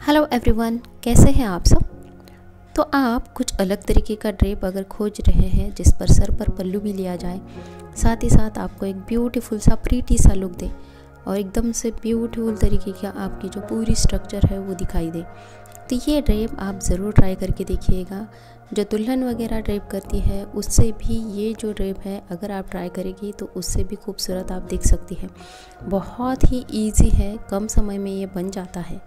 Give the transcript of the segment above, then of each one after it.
Hello everyone, कैसे हैं आप सब। तो आप कुछ अलग तरीके का ड्रेप अगर खोज रहे हैं जिस पर सर पर पल्लू भी लिया जाए, साथ ही साथ आपको एक ब्यूटीफुल सा प्रीटी सा लुक दे और एकदम से ब्यूटीफुल तरीके का आपकी जो पूरी स्ट्रक्चर है वो दिखाई दे, तो ये ड्रेप आप ज़रूर ट्राई करके देखिएगा। जो दुल्हन वगैरह ड्रेप करती है उससे भी ये जो ड्रेप है अगर आप ट्राई करेगी तो उससे भी खूबसूरत आप दिख सकती है। बहुत ही ईजी है, कम समय में ये बन जाता है।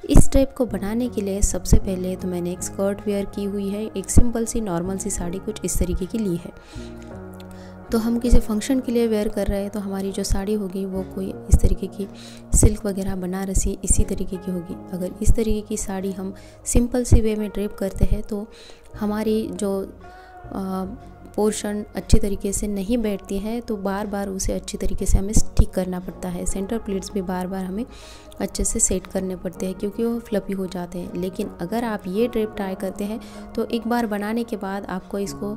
इस ड्रेप को बनाने के लिए सबसे पहले तो मैंने एक स्कर्ट वेयर की हुई है, एक सिंपल सी नॉर्मल सी साड़ी कुछ इस तरीके की ली है। तो हम किसी फंक्शन के लिए वेयर कर रहे हैं तो हमारी जो साड़ी होगी वो कोई इस तरीके की सिल्क वगैरह बनारसी इसी तरीके की होगी। अगर इस तरीके की साड़ी हम सिंपल सी वे में ड्रेप करते हैं तो हमारी जो पोर्शन अच्छी तरीके से नहीं बैठती है, तो बार बार उसे अच्छी तरीके से हमें ठीक करना पड़ता है। सेंटर प्लीट्स भी बार बार हमें अच्छे से सेट करने पड़ते हैं क्योंकि वो फ्लफी हो जाते हैं। लेकिन अगर आप ये ड्रेप ट्राई करते हैं तो एक बार बनाने के बाद आपको इसको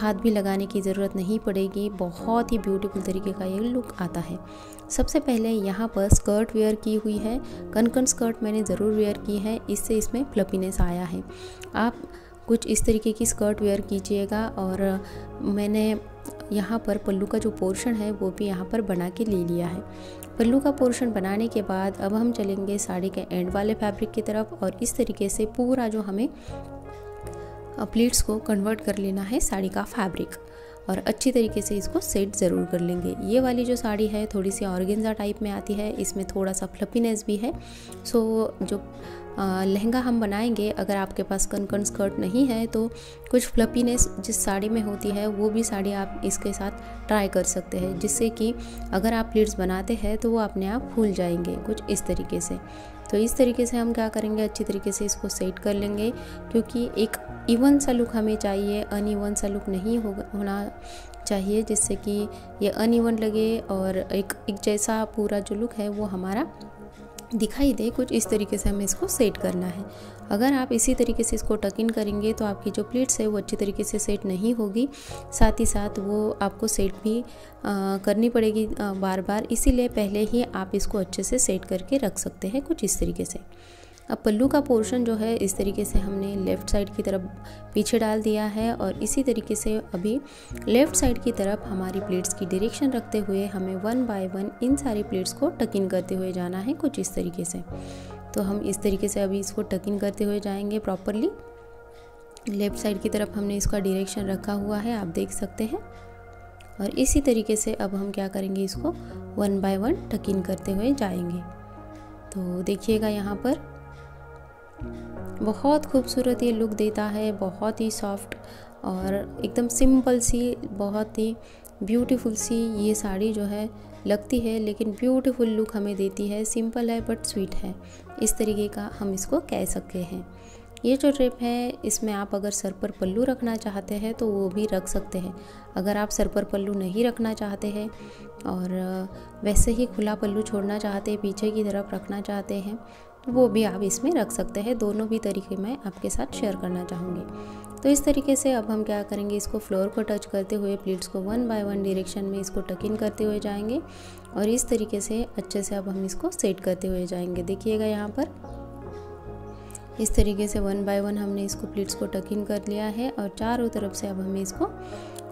हाथ भी लगाने की ज़रूरत नहीं पड़ेगी। बहुत ही ब्यूटीफुल तरीके का ये लुक आता है। सबसे पहले यहाँ पर स्कर्ट वेयर की हुई है, कनकन स्कर्ट मैंने ज़रूर वेयर की है, इससे इसमें फ्लफीनेस आया है। आप कुछ इस तरीके की स्कर्ट वेयर कीजिएगा। और मैंने यहाँ पर पल्लू का जो पोर्शन है वो भी यहाँ पर बना के ले लिया है। पल्लू का पोर्शन बनाने के बाद अब हम चलेंगे साड़ी के एंड वाले फैब्रिक की तरफ और इस तरीके से पूरा जो हमें प्लीट्स को कन्वर्ट कर लेना है साड़ी का फैब्रिक और अच्छी तरीके से इसको सेट ज़रूर कर लेंगे। ये वाली जो साड़ी है थोड़ी सी ऑर्गेन्जा टाइप में आती है, इसमें थोड़ा सा फ्लफीनेस भी है। सो जो लहंगा हम बनाएंगे, अगर आपके पास कनकन स्कर्ट नहीं है तो कुछ फ्लफीनेस जिस साड़ी में होती है वो भी साड़ी आप इसके साथ ट्राई कर सकते हैं, जिससे कि अगर आप प्लीट्स बनाते हैं तो वो अपने आप फूल जाएंगे कुछ इस तरीके से। तो इस तरीके से हम क्या करेंगे, अच्छी तरीके से इसको सेट कर लेंगे क्योंकि एक इवन सा लुक हमें चाहिए, अनइवन सा लुक नहीं होना चाहिए जिससे कि ये अनइवन लगे और एक जैसा पूरा जो लुक है वो हमारा दिखाई दे। कुछ इस तरीके से हमें इसको सेट करना है। अगर आप इसी तरीके से इसको टक इन करेंगे तो आपकी जो प्लीट्स है वो अच्छी तरीके से सेट नहीं होगी, साथ ही साथ वो आपको सेट भी करनी पड़ेगी बार बार। इसीलिए पहले ही आप इसको अच्छे से सेट करके रख सकते हैं कुछ इस तरीके से। अब पल्लू का पोर्शन जो है इस तरीके से हमने लेफ़्ट साइड की तरफ पीछे डाल दिया है और इसी तरीके से अभी लेफ़्ट साइड की तरफ हमारी प्लेट्स की डायरेक्शन रखते हुए हमें वन बाय वन इन सारी प्लेट्स को टक इन करते हुए जाना है कुछ इस तरीके से। तो हम इस तरीके से अभी इसको टक इन करते हुए जाएंगे प्रॉपरली। लेफ़्ट साइड की तरफ हमने इसका डायरेक्शन रखा हुआ है, आप देख सकते हैं। और इसी तरीके से अब हम क्या करेंगे, इसको वन बाय वन टक इन करते हुए जाएंगे। तो देखिएगा यहाँ पर बहुत खूबसूरत ये लुक देता है, बहुत ही सॉफ्ट और एकदम सिंपल सी, बहुत ही ब्यूटीफुल सी ये साड़ी जो है लगती है, लेकिन ब्यूटीफुल लुक हमें देती है। सिंपल है बट स्वीट है, इस तरीके का हम इसको कह सकते हैं। ये जो ड्रेप है इसमें आप अगर सर पर पल्लू रखना चाहते हैं तो वो भी रख सकते हैं। अगर आप सर पर पल्लू नहीं रखना चाहते हैं और वैसे ही खुला पल्लू छोड़ना चाहते हैं, पीछे की तरफ रखना चाहते हैं, तो वो भी आप इसमें रख सकते हैं। दोनों भी तरीके मैं आपके साथ शेयर करना चाहूँगी। तो इस तरीके से अब हम क्या करेंगे, इसको फ्लोर को टच करते हुए प्लीट्स को वन बाय वन डायरेक्शन में इसको टक इन करते हुए जाएंगे और इस तरीके से अच्छे से अब हम इसको सेट करते हुए जाएंगे। देखिएगा यहाँ पर इस तरीके से वन बाय वन हमने इसको प्लीट्स को टक इन कर लिया है और चारों तरफ से अब हमें इसको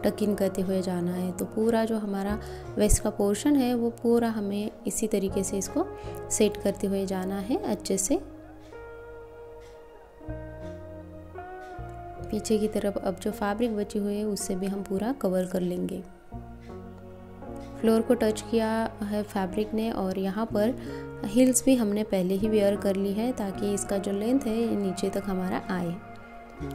टक इन करते हुए जाना है। तो पूरा जो हमारा वेस्ट का पोर्शन है वो पूरा हमें इसी तरीके से इसको सेट करते हुए जाना है अच्छे से। पीछे की तरफ अब जो फैब्रिक बची हुई है उससे भी हम पूरा कवर कर लेंगे। फ्लोर को टच किया है फैब्रिक ने और यहाँ पर हील्स भी हमने पहले ही वेयर कर ली है ताकि इसका जो लेंथ है ये नीचे तक हमारा आए।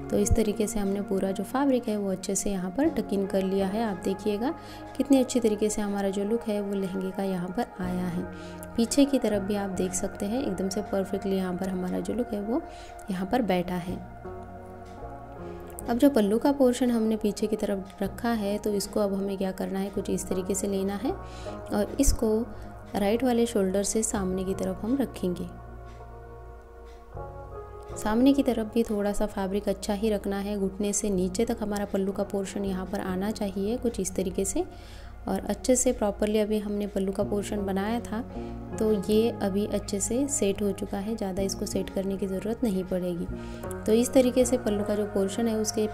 तो इस तरीके से हमने पूरा जो फैब्रिक है वो अच्छे से यहाँ पर टक इन कर लिया है। आप देखिएगा कितनी अच्छी तरीके से हमारा जो लुक है वो लहंगे का यहाँ पर आया है। पीछे की तरफ भी आप देख सकते हैं एकदम से परफेक्टली यहाँ पर हमारा जो लुक है वो यहाँ पर बैठा है। अब जो पल्लू का पोर्शन हमने पीछे की तरफ रखा है तो इसको अब हमें क्या करना है, कुछ इस तरीके से लेना है और इसको राइट वाले शोल्डर से सामने की तरफ हम रखेंगे। सामने की तरफ भी थोड़ा सा फैब्रिक अच्छा ही रखना है, घुटने से नीचे तक हमारा पल्लू का पोर्शन यहाँ पर आना चाहिए कुछ इस तरीके से। और अच्छे से प्रॉपरली अभी हमने पल्लू का पोर्शन बनाया था, तो ये अभी अच्छे से सेट हो चुका है, ज़्यादा इसको सेट करने की ज़रूरत नहीं पड़ेगी। तो इस तरीके से पल्लू का जो पोर्शन है उसके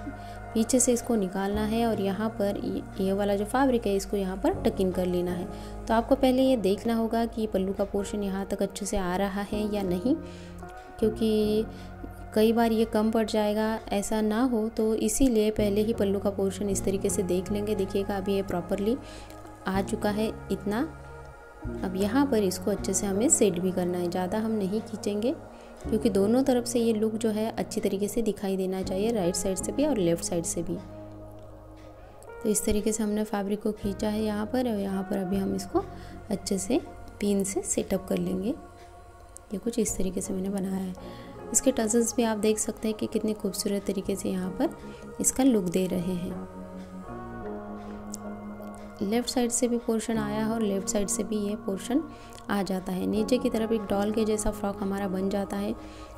पीछे से इसको निकालना है और यहाँ पर ये वाला जो फैब्रिक है इसको यहाँ पर टक इन कर लेना है। तो आपको पहले ये देखना होगा कि पल्लू का पोर्शन यहाँ तक अच्छे से आ रहा है या नहीं, क्योंकि कई बार ये कम पड़ जाएगा, ऐसा ना हो तो इसीलिए पहले ही पल्लू का पोर्शन इस तरीके से देख लेंगे। देखिएगा अभी ये प्रॉपरली आ चुका है इतना। अब यहाँ पर इसको अच्छे से हमें सेट भी करना है, ज़्यादा हम नहीं खींचेंगे क्योंकि दोनों तरफ से ये लुक जो है अच्छी तरीके से दिखाई देना चाहिए, राइट साइड से भी और लेफ़्ट साइड से भी। तो इस तरीके से हमने फैब्रिक को खींचा है यहाँ पर, और यहाँ पर अभी हम इसको अच्छे से पिन से सेटअप कर लेंगे। ये कुछ इस तरीके से मैंने बनाया है। इसके टजल्स भी आप देख सकते हैं कि कितने खूबसूरत तरीके से यहाँ पर इसका लुक दे रहे हैं। लेफ़्ट साइड से भी पोर्शन आया है और लेफ़्ट साइड से भी ये पोर्शन आ जाता है। नीचे की तरफ एक डॉल के जैसा फ्रॉक हमारा बन जाता है,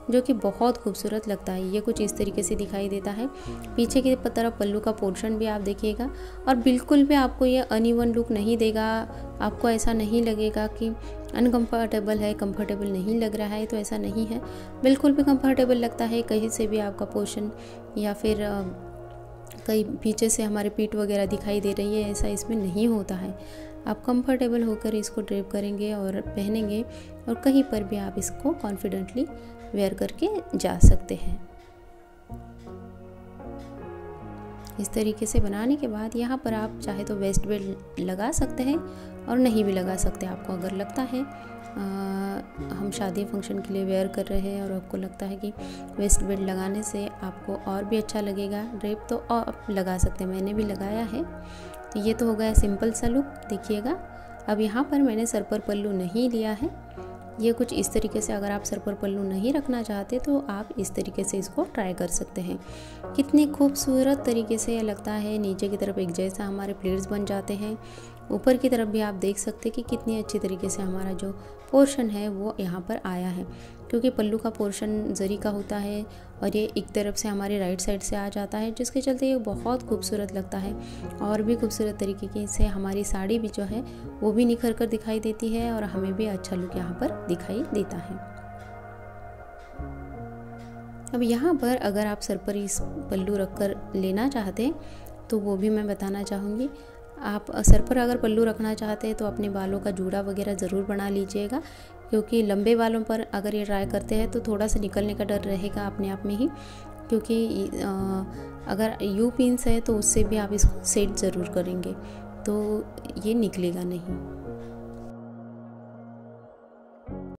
जो कि बहुत खूबसूरत लगता है। ये कुछ इस तरीके से दिखाई देता है। पीछे की तरफ पल्लू का पोर्शन भी आप देखिएगा, और बिल्कुल भी आपको ये अनइवन लुक नहीं देगा। आपको ऐसा नहीं लगेगा कि अनकंफर्टेबल है, कंफर्टेबल नहीं लग रहा है, तो ऐसा नहीं है, बिल्कुल भी कंफर्टेबल लगता है। कहीं से भी आपका पोर्शन या फिर कहीं पीछे से हमारे पीठ वगैरह दिखाई दे रही है, ऐसा इसमें नहीं होता है। आप कंफर्टेबल होकर इसको ड्रेप करेंगे और पहनेंगे, और कहीं पर भी आप इसको कॉन्फिडेंटली वेयर करके जा सकते हैं। इस तरीके से बनाने के बाद यहाँ पर आप चाहे तो वेस्ट बेल्ट लगा सकते हैं और नहीं भी लगा सकते। आपको अगर लगता है हम शादी फंक्शन के लिए वेयर कर रहे हैं और आपको लगता है कि वेस्ट बेल्ट लगाने से आपको और भी अच्छा लगेगा ड्रेप, तो आप लगा सकते हैं। मैंने भी लगाया है। तो ये तो हो गया सिंपल सा लुक, देखिएगा। अब यहाँ पर मैंने सर पर पल्लू नहीं लिया है। ये कुछ इस तरीके से, अगर आप सर पर पल्लू नहीं रखना चाहते तो आप इस तरीके से इसको ट्राई कर सकते हैं। कितनी खूबसूरत तरीके से ये लगता है। नीचे की तरफ एक जैसा हमारे प्लेट्स बन जाते हैं, ऊपर की तरफ भी आप देख सकते हैं कि कितनी अच्छी तरीके से हमारा जो पोर्शन है वो यहाँ पर आया है, क्योंकि पल्लू का पोर्शन जरी का होता है और ये एक तरफ से हमारे राइट साइड से आ जाता है, जिसके चलते ये बहुत खूबसूरत लगता है। और भी खूबसूरत तरीके से हमारी साड़ी भी जो है वो भी निखर कर दिखाई देती है और हमें भी अच्छा लुक यहाँ पर दिखाई देता है। अब यहाँ पर अगर आप सर पर इस पल्लू रख कर लेना चाहते हैं तो वो भी मैं बताना चाहूँगी। आप सर पर अगर पल्लू रखना चाहते हैं तो अपने बालों का जूड़ा वगैरह ज़रूर बना लीजिएगा, क्योंकि लंबे बालों पर अगर ये ट्राई करते हैं तो थोड़ा सा निकलने का डर रहेगा अपने आप में ही, क्योंकि अगर यू पिन्स है तो उससे भी आप इसको सेट ज़रूर करेंगे तो ये निकलेगा नहीं।